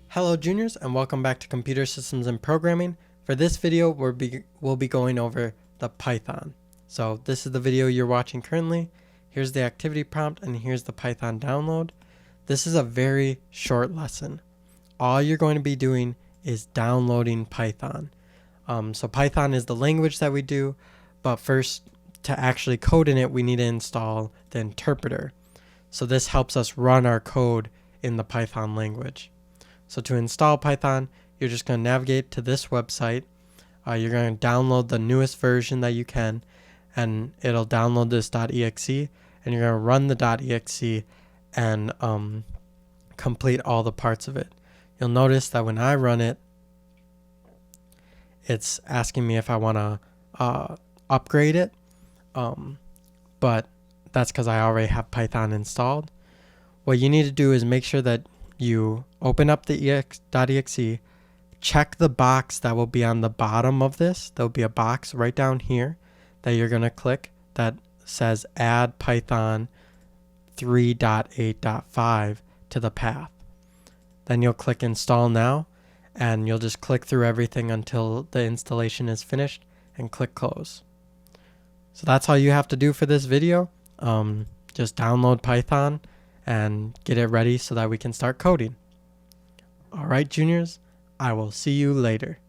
Hello juniors, and welcome back to Computer Systems and Programming. For this video, we'll be going over the Python. So this is the video you're watching currently. Here's the activity prompt and here's the Python download. This is a very short lesson. All you're going to be doing is downloading Python. So Python is the language that we do, but first to actually code in it, we need to install the interpreter. So this helps us run our code in the Python language. So to install Python, you're just going to navigate to this website. You're going to download the newest version that you can, and it'll download this .exe, and you're going to run the .exe and complete all the parts of it. You'll notice that when I run it, it's asking me if I want to upgrade it, but that's because I already have Python installed. What you need to do is make sure that you open up the .exe, check the box that will be on the bottom of this. There'll be a box right down here that you're going to click that says add Python 3.8.5 to the path. Then you'll click install now, and you'll just click through everything until the installation is finished and click close. So that's all you have to do for this video. Just download Python and get it ready so that we can start coding. Alright juniors, I will see you later.